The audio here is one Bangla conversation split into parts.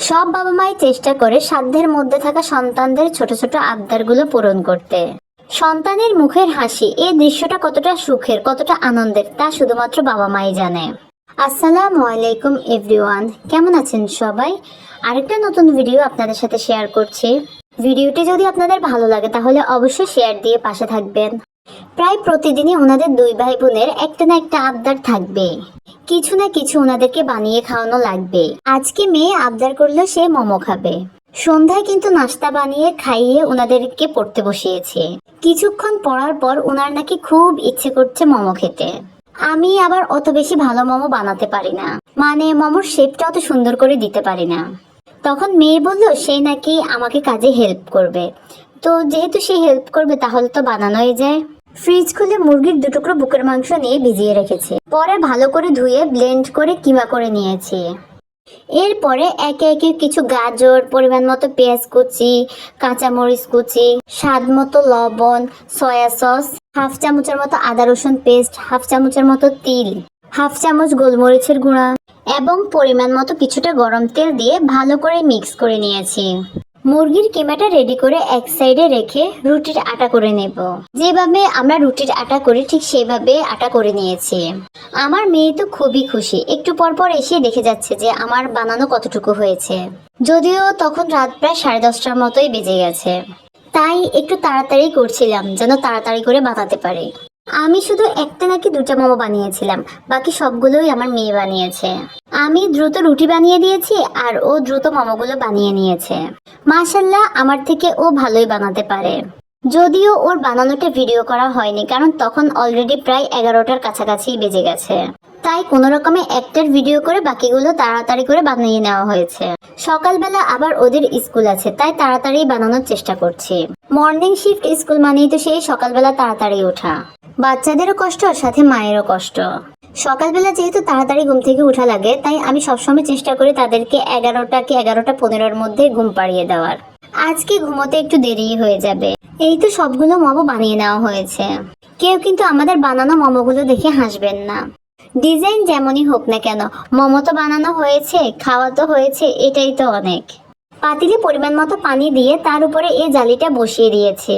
সব বাবা মাই চেষ্টা করে সাধ্যের মধ্যে থাকা সন্তানদের ছোট ছোট আবদারগুলো পূরণ করতে। সন্তানের মুখের হাসি, এই দৃশ্যটা কতটা সুখের, কতটা আনন্দের তা শুধুমাত্র বাবা মাই জানে। আসসালামু আলাইকুম এভরিওয়ান, কেমন আছেন সবাই? আরেকটা নতুন ভিডিও আপনাদের সাথে শেয়ার করছি। ভিডিওটি যদি আপনাদের ভালো লাগে তাহলে অবশ্যই শেয়ার দিয়ে পাশে থাকবেন। প্রায় প্রতিদিনই ওনাদের দুই ভাই বোনের একটা না একটা আবদার থাকবে, কিছু না কিছু ওনাদেরকে বানিয়ে খাওয়ানো লাগবে। আজকে মেয়ে আবদার করলো সে মোমো খাবে। সন্ধ্যায় কিন্তু নাস্তা বানিয়ে খাইয়ে ওনাদেরকে পড়তে বসিয়েছে। কিছুক্ষণ পড়ার পর ওনার নাকি খুব ইচ্ছে করছে মোমো খেতে। আমি আবার অত বেশি ভালো মোমো বানাতে পারি না, মানে মোমোর শেপটা অত সুন্দর করে দিতে পারি না। তখন মেয়ে বলল সে নাকি আমাকে কাজে হেল্প করবে। তো যেহেতু সে হেল্প করবে তাহলে তো বানানোই যায়। ফ্রিজ খুলে মুরগির দুটুকরো বুকের মাংস নিয়ে ভিজিয়ে রেখেছি, পরে ভালো করে ধুয়ে ব্লেন্ড করে কিমা করে নিয়েছি। এরপরে একে একে কিছু গাজর, পরিমাণ মতো পেঁয়াজ কুচি, কাঁচামরিচ কুচি, স্বাদ মতো লবণ, সয়া সস, হাফ চামচের মতো আদা রসুন পেস্ট, হাফ চামচের মতো তিল, হাফ চামচ গোলমরিচের গুঁড়া এবং পরিমাণ মতো কিছুটা গরম তেল দিয়ে ভালো করে মিক্স করে নিয়েছি। মুরগির কিমাটা রেডি করে এক সাইডে রেখে রুটির আটা করে নেব। যেভাবে আমরা রুটির আটা করি ঠিক সেভাবে আটা করে নিয়েছি। আমার মেয়ে তো খুবই খুশি, একটু পর পর এসে দেখে যাচ্ছে যে আমার বানানো কতটুকু হয়েছে। যদিও তখন রাত প্রায় 10:30টার মতোই বেজে গেছে, তাই একটু তাড়াতাড়ি করছিলাম যেন তাড়াতাড়ি করে বানাতে পারি। আমি শুধু একটা নাকি দুটা মোমো বানিয়েছিলাম, বাকি সবগুলোই আমার মেয়ে বানিয়েছে। আমি দ্রুত রুটি বানিয়ে দিয়েছি আর ও দ্রুত মোমোগুলো বানিয়ে নিয়েছে। মাশাল্লাহ, আমার থেকে ও ভালোই বানাতে পারে। যদিও ওর বানানোটা ভিডিও করা হয়নি, কারণ তখন অলরেডি প্রায় 11টার কাছাকাছি বেজে গেছে। তাই কোনো রকমে একটার ভিডিও করে বাকিগুলো তাড়াতাড়ি করে বানিয়ে নেওয়া হয়েছে। সকালবেলা আবার ওদের স্কুল আছে, তাই তাড়াতাড়ি বানানোর চেষ্টা করছি। মর্নিং শিফট স্কুল মানেই তো সেই সকালবেলা তাড়াতাড়ি ওঠা। বাচ্চাদেরও কষ্ট, সাথে মায়েরও কষ্ট। সকালবেলা যেহেতু তাড়াতাড়ি ঘুম থেকে উঠা লাগে, তাই আমি সবসময় চেষ্টা করি তাদেরকে 11টা কি 11:15-র মধ্যে ঘুম পাড়িয়ে দেওয়ার। আজকে ঘুমোতে একটু দেরি হয়ে যাবে। এই তো সবগুলো মোমো বানিয়ে নেওয়া হয়েছে। কেউ কিন্তু আমাদের বানানো মোমোগুলো দেখে হাসবেন না। ডিজাইন যেমনই হোক না কেন, মোমো তো বানানো হয়েছে, খাওয়া তো হয়েছে, এটাই তো অনেক। পাতিলে পরিমাণ মতো পানি দিয়ে তার উপরে এই জালিটা বসিয়ে দিয়েছে।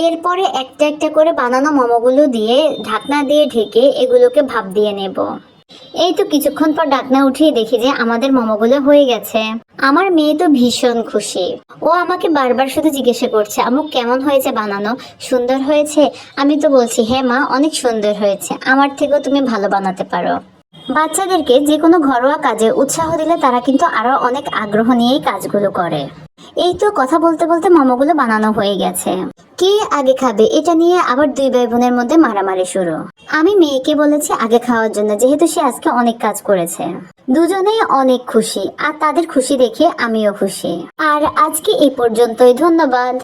এরপরে একটা একটা করে বানানো মোমোগুলো দিয়ে ঢাকনা দিয়ে ঢেকে এগুলোকে ভাপ দিয়ে নেব। এই তো কিছুক্ষণ পর ঢাকনা উঠিয়ে দেখি যে আমাদের মোমোগুলো হয়ে গেছে। আমার মেয়ে তো ভীষণ খুশি। ও আমাকে বারবার শুধু জিজ্ঞাসা করছে, আম্মু কেমন হয়েছে বানানো, সুন্দর হয়েছে? আমি তো বলছি হ্যাঁ মা, অনেক সুন্দর হয়েছে, আমার থেকেও তুমি ভালো বানাতে পারো। বাচ্চাদেরকে যে কোনো ঘরোয়া কাজে উৎসাহ দিলে তারা কিন্তু আরো অনেক আগ্রহ নিয়েই কাজগুলো করে। এই তো কথা বলতে বলতে মোমোগুলো বানানো হয়ে গেছে। কে আগে খাবে এটা নিয়ে আবার দুই ভাই বোনের মধ্যে মারামারি শুরু। আমি মেয়েকে বলেছি আগে খাওয়ার জন্য, যেহেতু সে আজকে অনেক কাজ করেছে। দুজনেই অনেক খুশি, আর তাদের খুশি দেখে আমিও খুশি। আর আজকে এই পর্যন্তই, ধন্যবাদ।